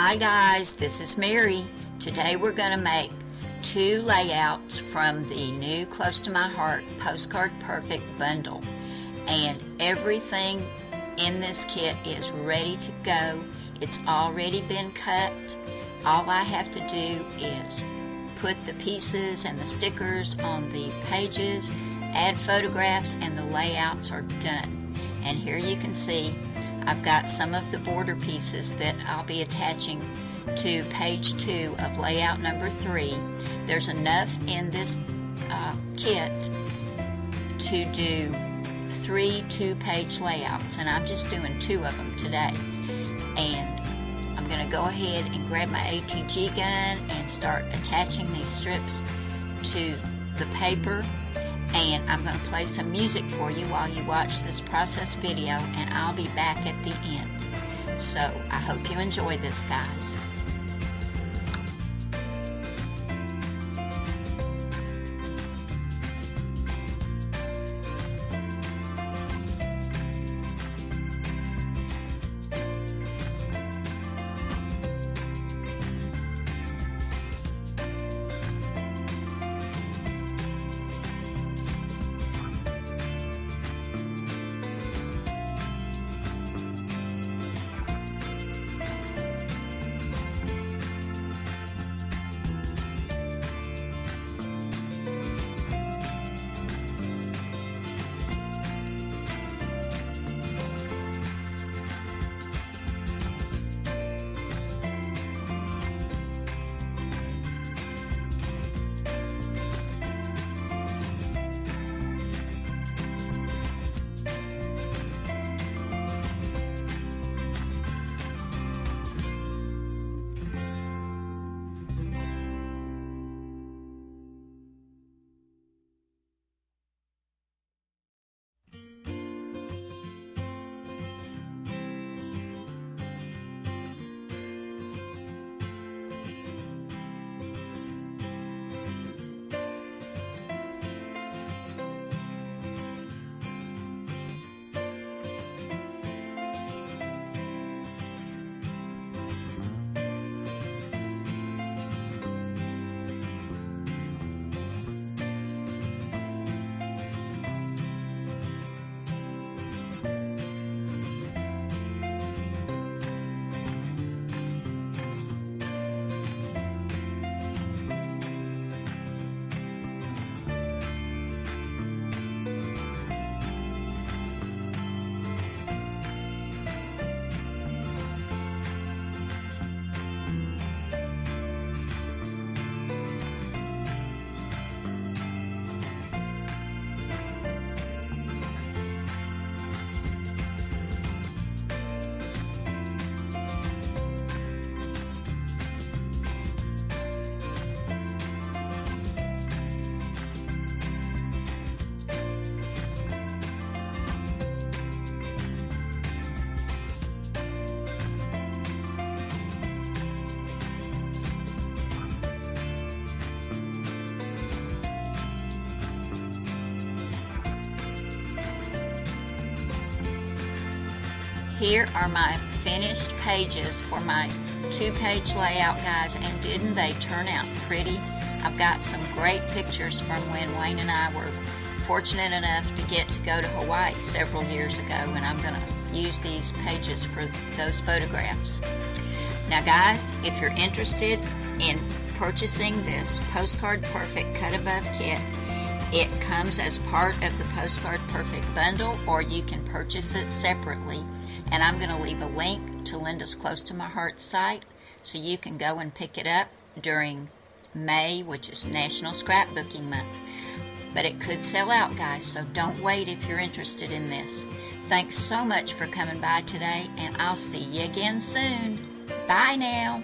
Hi guys, this is Mary. Today we're going to make 2 layouts from the new Close to My Heart Postcard Perfect bundle. And everything in this kit is ready to go. It's already been cut. All I have to do is put the pieces and the stickers on the pages, add photographs, and the layouts are done. And here you can see I've got some of the border pieces that I'll be attaching to page 2 of layout number 3. There's enough in this kit to do 3 2-page layouts, and I'm just doing 2 of them today. And I'm going to go ahead and grab my ATG gun and start attaching these strips to the paper. And I'm going to play some music for you while you watch this process video, and I'll be back at the end. So I hope you enjoy this, guys. Here are my finished pages for my 2-page layout, guys, and didn't they turn out pretty? I've got some great pictures from when Wayne and I were fortunate enough to get to go to Hawaii several years ago, and I'm going to use these pages for those photographs. Now guys, if you're interested in purchasing this Postcard Perfect Cut Above kit, it comes as part of the Postcard Perfect bundle, or you can purchase it separately. And I'm going to leave a link to Linda's Close to My Heart site so you can go and pick it up during May, which is National Scrapbooking Month. But it could sell out, guys, so don't wait if you're interested in this. Thanks so much for coming by today, and I'll see you again soon. Bye now.